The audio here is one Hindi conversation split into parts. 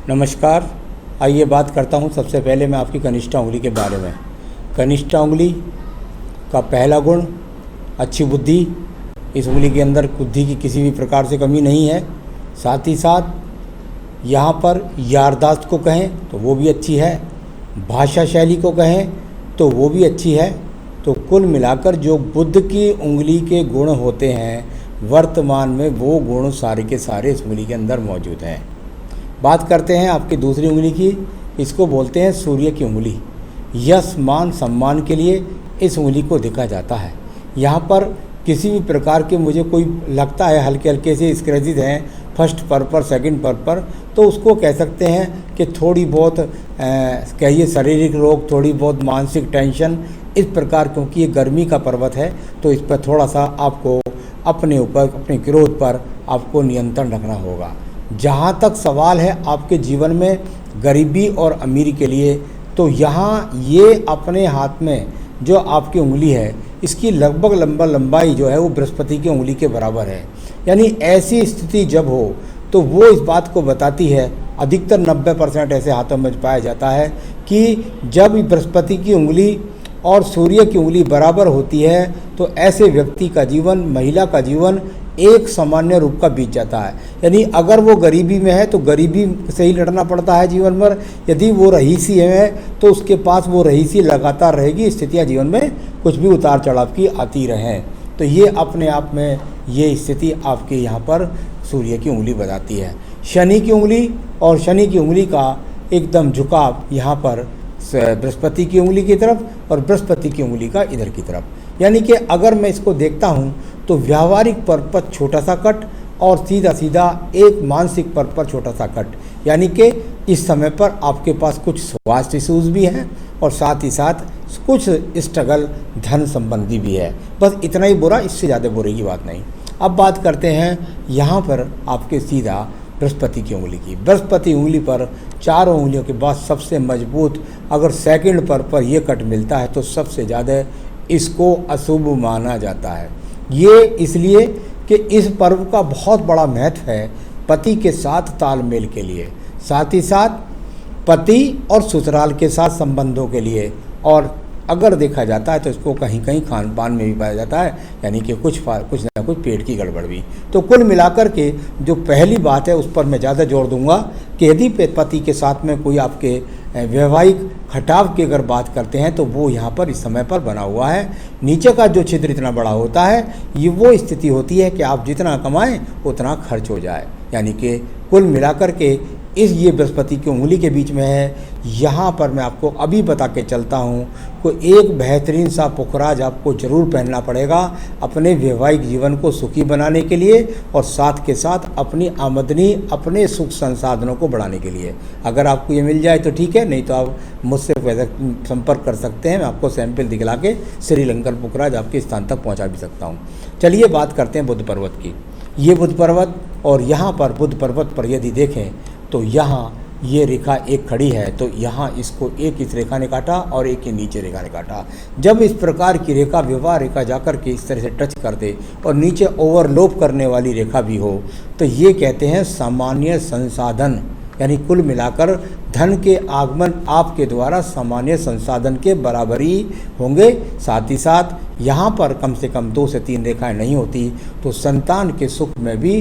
नमस्कार। आइए बात करता हूँ सबसे पहले मैं आपकी कनिष्ठा उंगली के बारे में। कनिष्ठा उंगली का पहला गुण अच्छी बुद्धि। इस उंगली के अंदर बुद्धि की किसी भी प्रकार से कमी नहीं है। साथ ही साथ यहाँ पर यारदाश्त को कहें तो वो भी अच्छी है, भाषा शैली को कहें तो वो भी अच्छी है। तो कुल मिलाकर जो बुध की उंगली के गुण होते हैं वर्तमान में वो गुण सारे के सारे इस उंगली के अंदर मौजूद हैं। बात करते हैं आपकी दूसरी उंगली की। इसको बोलते हैं सूर्य की उंगली। यश मान सम्मान के लिए इस उंगली को देखा जाता है। यहाँ पर किसी भी प्रकार के मुझे कोई लगता है हल्के हल्के से स्क्रैचेज हैं फर्स्ट पर सेकंड पर, तो उसको कह सकते हैं कि थोड़ी बहुत कहिए शारीरिक रोग, थोड़ी बहुत मानसिक टेंशन इस प्रकार, क्योंकि ये गर्मी का पर्वत है तो इस पर थोड़ा सा आपको अपने ऊपर, अपने क्रोध पर आपको नियंत्रण रखना होगा। जहाँ तक सवाल है आपके जीवन में गरीबी और अमीरी के लिए, तो यहाँ ये अपने हाथ में जो आपकी उंगली है इसकी लगभग लंबाई जो है वो बृहस्पति की उंगली के बराबर है। यानी ऐसी स्थिति जब हो तो वो इस बात को बताती है, अधिकतर 90% ऐसे हाथों में पाया जाता है कि जब बृहस्पति की उंगली और सूर्य की उंगली बराबर होती है तो ऐसे व्यक्ति का जीवन, महिला का जीवन एक सामान्य रूप का बीत जाता है। यानी अगर वो गरीबी में है तो गरीबी से ही लड़ना पड़ता है जीवन भर। यदि वो रईसी है तो उसके पास वो रईसी लगातार रहेगी। स्थितियाँ जीवन में कुछ भी उतार चढ़ाव की आती रहें। तो ये अपने आप में ये स्थिति आपके यहाँ पर सूर्य की उंगली बताती है। शनि की उंगली और शनि की उंगली का एकदम झुकाव यहाँ पर बृहस्पति की उंगली की तरफ और बृहस्पति की उंगली का इधर की तरफ। यानी कि अगर मैं इसको देखता हूँ तो व्यावहारिक पर पर छोटा सा कट और सीधा सीधा एक मानसिक पर छोटा सा कट। यानी कि इस समय पर आपके पास कुछ स्वास्थ्य इश्यूज भी हैं और साथ ही साथ कुछ स्ट्रगल धन संबंधी भी है। बस इतना ही बुरा, इससे ज़्यादा बुरे की बात नहीं। अब बात करते हैं यहाँ पर आपके सीधा बृहस्पति की उंगली की। बृहस्पति उंगली पर चारों उंगलियों के बाद सबसे मजबूत अगर सेकंड पर ये कट मिलता है तो सबसे ज़्यादा इसको अशुभ माना जाता है। ये इसलिए कि इस पर्व का बहुत बड़ा महत्व है पति के साथ तालमेल के लिए, साथ ही साथ पति और ससुराल के साथ संबंधों के लिए, और अगर देखा जाता है तो इसको कहीं कहीं खान पान में भी पाया जाता है, यानी कि कुछ ना कुछ पेट की गड़बड़ भी। तो कुल मिलाकर के जो पहली बात है उस पर मैं ज़्यादा जोर दूंगा कि यदि पति के साथ में कोई आपके वैवाहिक खटाव की अगर बात करते हैं तो वो यहाँ पर इस समय पर बना हुआ है। नीचे का जो छिद्र इतना बड़ा होता है, ये वो स्थिति होती है कि आप जितना कमाएं उतना खर्च हो जाए। यानी कि कुल मिलाकर के ये बृहस्पति की उंगली के बीच में है। यहाँ पर मैं आपको अभी बता के चलता हूँ कोई एक बेहतरीन सा पुखराज आपको ज़रूर पहनना पड़ेगा अपने वैवाहिक जीवन को सुखी बनाने के लिए और साथ के साथ अपनी आमदनी, अपने सुख संसाधनों को बढ़ाने के लिए। अगर आपको ये मिल जाए तो ठीक है, नहीं तो आप मुझसे संपर्क कर सकते हैं। मैं आपको सैंपल दिखला के श्रीलंकन पुखराज आपके स्थान तक पहुँचा भी सकता हूँ। चलिए बात करते हैं बुध पर्वत की। ये बुध पर्वत, और यहाँ पर बुध पर्वत पर यदि देखें तो यहाँ ये रेखा एक खड़ी है तो यहाँ इसको एक इस रेखा ने काटा और एक के नीचे रेखा ने काटा। जब इस प्रकार की रेखा, विवाह रेखा जाकर के इस तरह से टच कर दे और नीचे ओवरलोप करने वाली रेखा भी हो तो ये कहते हैं सामान्य संसाधन। यानी कुल मिलाकर धन के आगमन आपके द्वारा सामान्य संसाधन के बराबर ही होंगे। साथ ही साथ यहाँ पर कम से कम 2 से 3 रेखाएं नहीं होती तो संतान के सुख में भी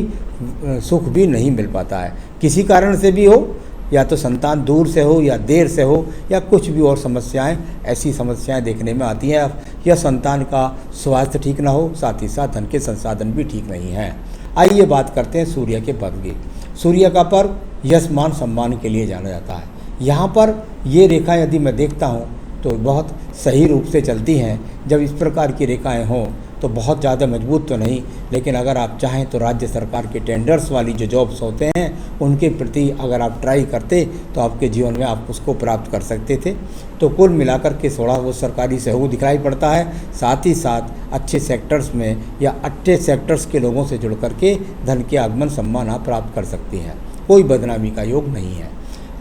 सुख भी नहीं मिल पाता है। किसी कारण से भी हो, या तो संतान दूर से हो या देर से हो या कुछ भी और समस्याएं, ऐसी समस्याएं देखने में आती हैं। या संतान का स्वास्थ्य ठीक ना हो, साथ ही साथ धन के संसाधन भी ठीक नहीं हैं। आइए बात करते हैं सूर्य के पर्व की। सूर्य का पर्व यश मान सम्मान के लिए जाना जाता है। यहाँ पर ये रेखा यदि मैं देखता हूँ तो बहुत सही रूप से चलती हैं। जब इस प्रकार की रेखाएं हों तो बहुत ज़्यादा मजबूत तो नहीं, लेकिन अगर आप चाहें तो राज्य सरकार के टेंडर्स वाली जो जॉब्स होते हैं उनके प्रति अगर आप ट्राई करते तो आपके जीवन में आप उसको प्राप्त कर सकते थे। तो कुल मिलाकर के थोड़ा वो सरकारी सहयोग दिखाई पड़ता है। साथ ही साथ अच्छे सेक्टर्स में या अच्छे सेक्टर्स के लोगों से जुड़ करके धन के आगमन सम्मान आप प्राप्त कर सकती हैं। कोई बदनामी का योग नहीं है।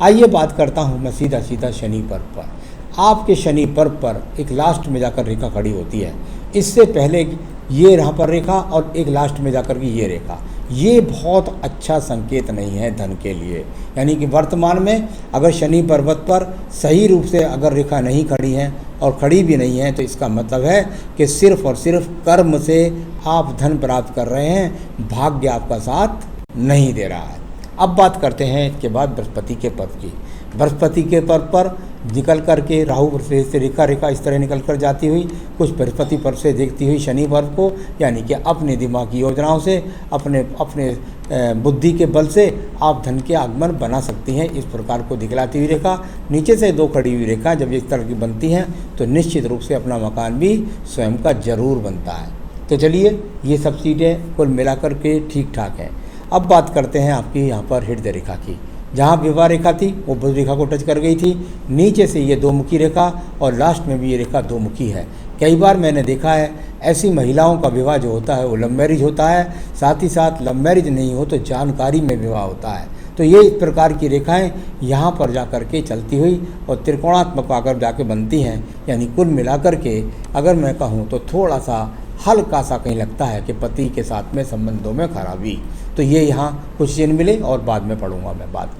आइए बात करता हूँ मैं सीधा शनि पर्व पर। आपके शनि पर्व पर एक लास्ट में जाकर रेखा खड़ी होती है। इससे पहले ये यहाँ पर रेखा और एक लास्ट में जाकर की ये रेखा, ये बहुत अच्छा संकेत नहीं है धन के लिए। यानी कि वर्तमान में अगर शनि पर्वत पर सही रूप से अगर रेखा नहीं खड़ी है और खड़ी भी नहीं है, तो इसका मतलब है कि सिर्फ और सिर्फ कर्म से आप धन प्राप्त कर रहे हैं, भाग्य आपका साथ नहीं दे रहा है। अब बात करते हैं इसके बाद बृहस्पति के पर्व की। बृहस्पति के पर्व पर निकल कर के राहु से रेखा इस तरह निकल कर जाती हुई कुछ बृहस्पति पर्व से देखती हुई शनि पर्व को, यानी कि अपने दिमागी योजनाओं से, अपने बुद्धि के बल से आप धन के आगमन बना सकती हैं। इस प्रकार को दिखलाती हुई रेखा, नीचे से 2 खड़ी हुई रेखा जब इस तरह की बनती हैं तो निश्चित रूप से अपना मकान भी स्वयं का जरूर बनता है। तो चलिए, ये सब चीज़ें कुल मिलाकर के ठीक ठाक हैं। अब बात करते हैं आपकी यहाँ पर हृदय रेखा की। जहाँ विवाह रेखा थी वो बुध रेखा को टच कर गई थी, नीचे से ये 2 मुखी रेखा और लास्ट में भी ये रेखा 2 मुखी है। कई बार मैंने देखा है ऐसी महिलाओं का विवाह जो होता है वो लव मैरिज होता है, साथ ही साथ लव मैरिज नहीं हो तो जानकारी में विवाह होता है। तो ये इस प्रकार की रेखाएं यहाँ पर जा कर के चलती हुई और त्रिकोणात्मक आकर जाके बनती हैं। यानी कुल मिलाकर के अगर मैं कहूँ तो थोड़ा सा हल्का सा कहीं लगता है कि पति के साथ में संबंधों में खराबी। तो ये यहाँ कुछ चिन्ह मिले और बाद में पढ़ूंगा मैं बात।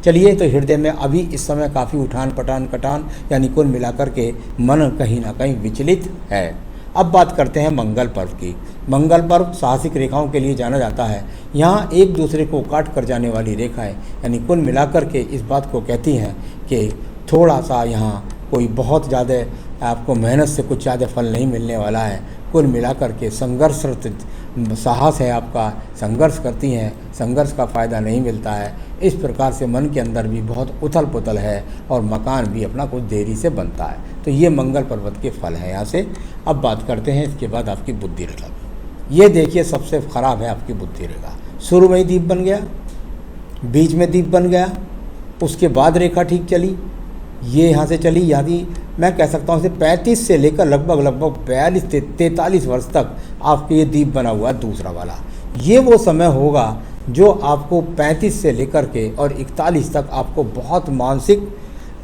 चलिए, तो हृदय में अभी इस समय काफ़ी उठान पठान कटान, यानी कुल मिलाकर के मन कहीं ना कहीं विचलित है। अब बात करते हैं मंगल पर्व की। मंगल पर्व साहसिक रेखाओं के लिए जाना जाता है। यहाँ एक दूसरे को काट कर जाने वाली रेखाएं, यानी कुल मिलाकर के इस बात को कहती हैं कि थोड़ा सा यहाँ कोई बहुत ज़्यादा आपको मेहनत से कुछ ज़्यादा फल नहीं मिलने वाला है। कुल मिलाकर के संघर्षरत साहस है आपका, संघर्ष करती हैं, संघर्ष का फ़ायदा नहीं मिलता है। इस प्रकार से मन के अंदर भी बहुत उथल पुथल है और मकान भी अपना कुछ देरी से बनता है। तो ये मंगल पर्वत के फल हैं यहाँ से। अब बात करते हैं इसके बाद आपकी बुद्धि रेखा की। ये देखिए, सबसे ख़राब है आपकी बुद्धि रेखा। शुरू में ही दीप बन गया, बीच में दीप बन गया, उसके बाद रेखा ठीक चली, ये यहाँ से चली, यदि मैं कह सकता हूँ इसे 35 से लेकर लगभग 42 से 43 वर्ष तक आपके ये दीप बना हुआ है दूसरा वाला। ये वो समय होगा जो आपको 35 से लेकर के और 41 तक आपको बहुत मानसिक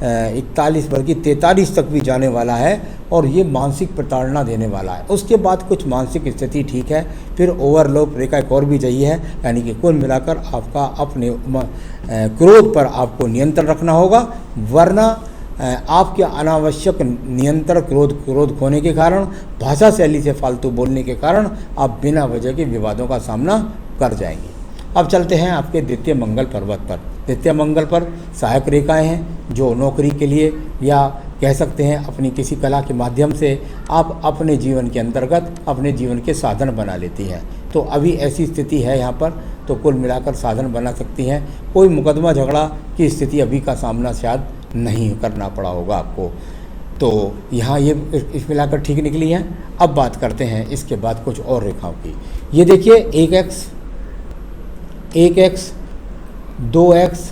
41 बल्कि 43 तक भी जाने वाला है और ये मानसिक प्रताड़ना देने वाला है। उसके बाद कुछ मानसिक स्थिति ठीक है, फिर ओवरलोप रेखा एक और भी जाइए है। यानी कि कुल मिलाकर आपका अपने क्रोध पर आपको नियंत्रण रखना होगा, वरना आपके अनावश्यक नियंत्रण क्रोध खोने के कारण, भाषा शैली से फालतू बोलने के कारण आप बिना वजह के विवादों का सामना कर जाएंगे। अब चलते हैं आपके द्वितीय मंगल पर्वत पर। द्वितीय मंगल पर सहायक रेखाएं हैं जो नौकरी के लिए या कह सकते हैं अपनी किसी कला के माध्यम से आप अपने जीवन के अंतर्गत अपने जीवन के साधन बना लेती हैं। तो अभी ऐसी स्थिति है यहाँ पर, तो कुल मिलाकर साधन बना सकती हैं। कोई मुकदमा झगड़ा की स्थिति अभी का सामना शायद नहीं करना पड़ा होगा आपको। तो यहाँ ये इस मिलाकर ठीक निकली हैं। अब बात करते हैं इसके बाद कुछ और रेखाओं की। ये देखिए, 1x 2x,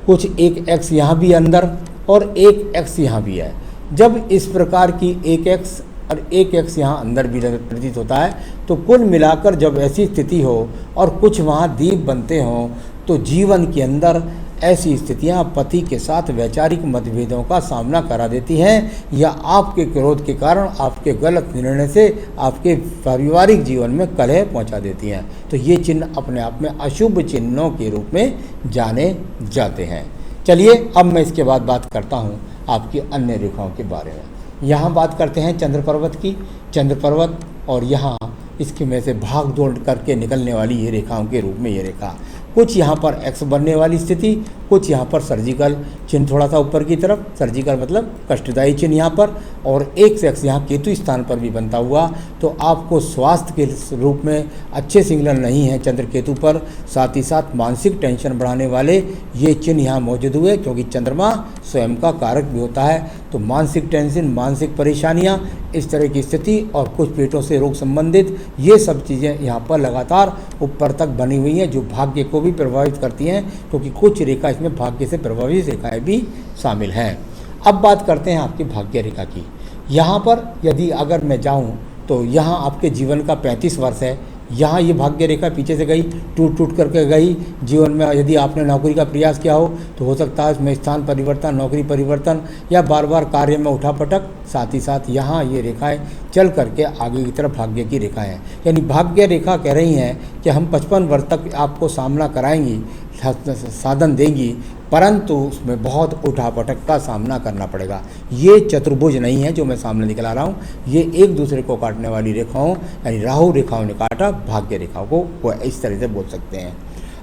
कुछ 1x यहाँ भी अंदर और 1x यहाँ भी है। जब इस प्रकार की 1x और 1x यहाँ अंदर भी प्रतीत होता है, तो कुल मिलाकर जब ऐसी स्थिति हो और कुछ वहाँ दीप बनते हों, तो जीवन के अंदर ऐसी स्थितियां पति के साथ वैचारिक मतभेदों का सामना करा देती हैं, या आपके क्रोध के कारण, आपके गलत निर्णय से आपके पारिवारिक जीवन में कलह पहुंचा देती हैं। तो ये चिन्ह अपने आप में अशुभ चिन्हों के रूप में जाने जाते हैं। चलिए, अब मैं इसके बाद बात करता हूं आपकी अन्य रेखाओं के बारे में। यहाँ बात करते हैं चंद्र पर्वत की। चंद्र पर्वत और यहाँ इसके में से भाग दौड़ करके निकलने वाली ये रेखाओं के रूप में ये रेखा, कुछ यहाँ पर एक्स बनने वाली स्थिति, कुछ यहाँ पर सर्जिकल चिन्ह थोड़ा सा ऊपर की तरफ, सर्जिकल मतलब कष्टदायी चिन्ह यहाँ पर, और एक से एक्स यहाँ केतु स्थान पर भी बनता हुआ। तो आपको स्वास्थ्य के रूप में अच्छे सिग्नल नहीं है चंद्र केतु पर, साथ ही साथ मानसिक टेंशन बढ़ाने वाले ये चिन्ह यहाँ मौजूद हुए, क्योंकि चंद्रमा स्वयं का कारक भी होता है। तो मानसिक टेंशन, मानसिक परेशानियाँ, इस तरह की स्थिति और कुछ पेटों से रोग संबंधित ये सब चीज़ें यहाँ पर लगातार ऊपर तक बनी हुई हैं, जो भाग्य को भी प्रभावित करती हैं, क्योंकि कुछ रेखा इसमें भाग्य से प्रभावित रेखाएं भी शामिल हैं। अब बात करते हैं आपकी भाग्य रेखा की। यहाँ पर यदि अगर मैं जाऊँ तो यहाँ आपके जीवन का 35 वर्ष है, यहाँ ये भाग्य रेखा पीछे से गई, टूट टूट करके गई। जीवन में यदि आपने नौकरी का प्रयास किया हो तो हो सकता है इसमें स्थान परिवर्तन, नौकरी परिवर्तन या बार बार कार्य में उठापटक। साथ ही साथ यहाँ ये रेखाएं चल करके आगे की तरफ भाग्य की रेखाएं हैं, यानी भाग्य रेखा कह रही हैं कि हम 55 वर्ष तक आपको सामना कराएंगी, साधन देंगी, परंतु उसमें बहुत उठापटक का सामना करना पड़ेगा। ये चतुर्भुज नहीं है जो मैं सामने निकला रहा हूँ, ये एक दूसरे को काटने वाली रेखाओं यानी राहु रेखाओं ने काटा भाग्य रेखाओं को, वो इस तरह से बोल सकते हैं।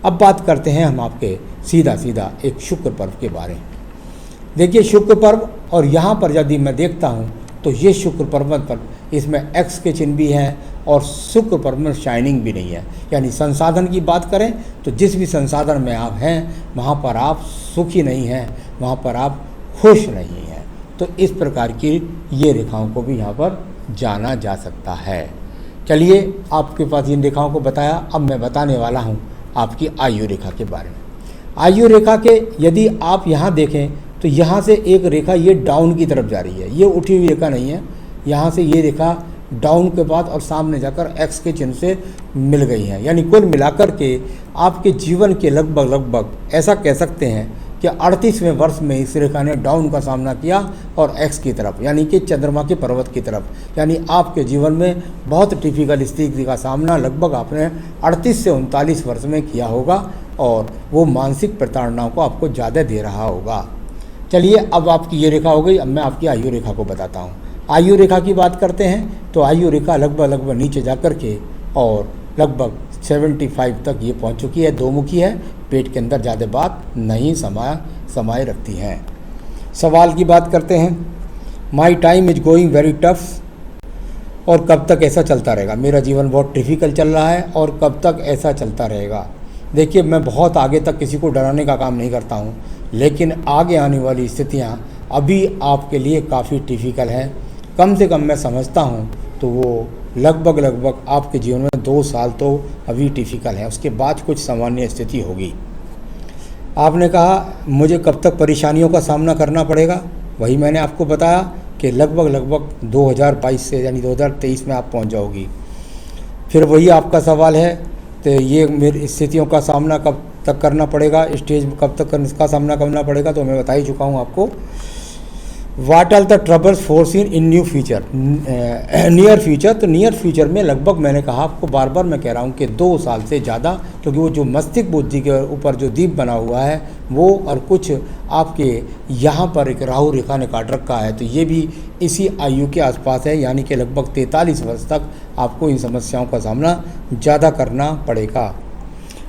अब बात करते हैं हम आपके सीधा सीधा एक शुक्र पर्व के बारे में। देखिए शुक्र पर्व, और यहाँ पर यदि मैं देखता हूँ तो ये शुक्र पर्व पर इसमें एक्स के चिन्ह भी हैं और शुक्र पर्व में शाइनिंग भी नहीं है। यानी संसाधन की बात करें तो जिस भी संसाधन में आप हैं वहाँ पर आप सुखी नहीं हैं, वहाँ पर आप खुश नहीं हैं। तो इस प्रकार की ये रेखाओं को भी यहाँ पर जाना जा सकता है। चलिए आपके पास इन रेखाओं को बताया, अब मैं बताने वाला हूँ आपकी आयु रेखा के बारे में। आयु रेखा के यदि आप यहाँ देखें तो यहाँ से एक रेखा ये डाउन की तरफ जा रही है, ये उठी हुई रेखा नहीं है। यहाँ से ये रेखा डाउन के बाद और सामने जाकर एक्स के चिन्ह से मिल गई है, यानी कुल मिलाकर के आपके जीवन के लगभग ऐसा कह सकते हैं कि 38वें वर्ष में इस रेखा ने डाउन का सामना किया और एक्स की तरफ यानी कि चंद्रमा के पर्वत की तरफ, यानी आपके जीवन में बहुत टिपिकल स्थिति का सामना लगभग आपने 38 से 39 वर्ष में किया होगा और वो मानसिक प्रताड़नाओं को आपको ज़्यादा दे रहा होगा। चलिए अब आपकी ये रेखा हो गई, अब मैं आपकी आयु रेखा को बताता हूँ। आयु रेखा की बात करते हैं तो आयु रेखा लगभग नीचे जा कर के और लगभग 75 तक ये पहुंच चुकी है, दो मुखी है, पेट के अंदर ज़्यादा बात नहीं समाये रखती हैं। सवाल की बात करते हैं, my time is going very tough, और कब तक ऐसा चलता रहेगा? मेरा जीवन बहुत डिफ़िकल्ट चल रहा है और कब तक ऐसा चलता रहेगा? देखिए मैं बहुत आगे तक किसी को डराने का काम नहीं करता हूँ, लेकिन आगे आने वाली स्थितियाँ अभी आपके लिए काफ़ी डिफ़िकल्ट हैं। कम से कम मैं समझता हूँ तो वो लगभग आपके जीवन में 2 साल तो अभी डिफ़िकल्ट है, उसके बाद कुछ सामान्य स्थिति होगी। आपने कहा मुझे कब तक परेशानियों का सामना करना पड़ेगा, वही मैंने आपको बताया कि लगभग 2022 से यानी 2023 में आप पहुँच जाओगी। फिर वही आपका सवाल है तो ये मेरी स्थितियों का सामना कब तक करना पड़ेगा, स्टेज कब तक इसका सामना करना पड़ेगा, तो मैं बता ही चुका हूँ आपको। What are the troubles foreseen in new future, near future. तो नियर फ्यूचर में लगभग मैंने कहा आपको, बार बार मैं कह रहा हूँ कि 2 साल से ज़्यादा, क्योंकि वो जो मस्तिष्क बुद्धि के ऊपर जो दीप बना हुआ है वो और कुछ आपके यहाँ पर एक राहु रेखा ने काट रखा है, तो ये भी इसी आयु के आसपास है, यानी कि लगभग 43 वर्ष तक आपको इन समस्याओं का सामना ज़्यादा करना पड़ेगा।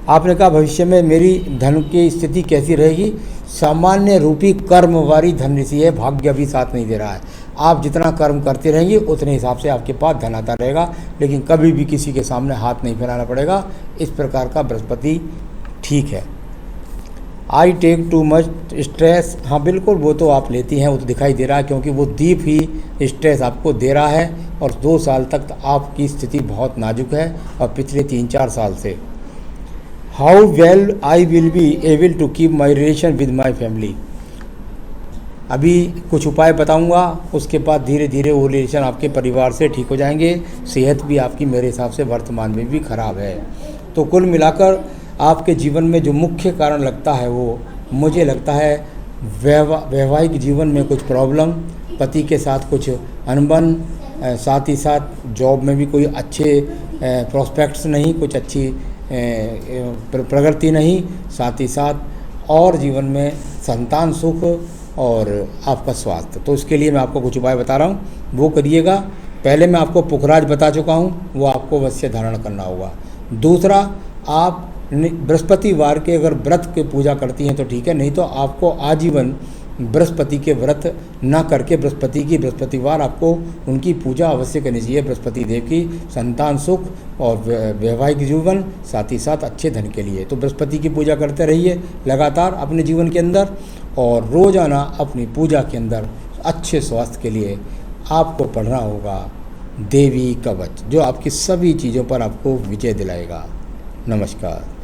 आपने कहा भविष्य में मेरी धन की स्थिति कैसी रहेगी? सामान्य रूपी कर्मवारी धन ऋषि है, भाग्य भी साथ नहीं दे रहा है। आप जितना कर्म करते रहेंगे उतने हिसाब से आपके पास धन आता रहेगा, लेकिन कभी भी किसी के सामने हाथ नहीं फैलाना पड़ेगा। इस प्रकार का बृहस्पति ठीक है। I take too much stress, हाँ बिल्कुल वो तो आप लेती हैं, वो तो दिखाई दे रहा है, क्योंकि वो दीप ही स्ट्रेस आपको दे रहा है और 2 साल तक आपकी स्थिति बहुत नाजुक है और पिछले 3-4 साल से। How well I will be able to keep my relation with my family, अभी कुछ उपाय बताऊंगा, उसके बाद धीरे धीरे वो रिलेशन आपके परिवार से ठीक हो जाएंगे। सेहत भी आपकी मेरे हिसाब से वर्तमान में भी खराब है। तो कुल मिलाकर आपके जीवन में जो मुख्य कारण लगता है वो मुझे लगता है वैवाहिक जीवन में कुछ प्रॉब्लम, पति के साथ कुछ अनबन, साथ ही साथ जॉब में भी कोई अच्छे प्रोस्पेक्ट्स नहीं, कुछ अच्छी प्रगति नहीं, साथ ही साथ और जीवन में संतान सुख और आपका स्वास्थ्य। तो उसके लिए मैं आपको कुछ उपाय बता रहा हूँ, वो करिएगा। पहले मैं आपको पुखराज बता चुका हूँ, वो आपको अवश्य धारण करना होगा। दूसरा, आप बृहस्पतिवार के अगर व्रत के पूजा करती हैं तो ठीक है, नहीं तो आपको आजीवन बृहस्पति के व्रत ना करके बृहस्पतिवार आपको उनकी पूजा अवश्य करनी चाहिए। बृहस्पति देव की संतान सुख और वैवाहिक जीवन, साथ ही साथ अच्छे धन के लिए। तो बृहस्पति की पूजा करते रहिए लगातार अपने जीवन के अंदर, और रोज़ाना अपनी पूजा के अंदर अच्छे स्वास्थ्य के लिए आपको पढ़ना होगा देवी कवच, जो आपकी सभी चीज़ों पर आपको विजय दिलाएगा। नमस्कार।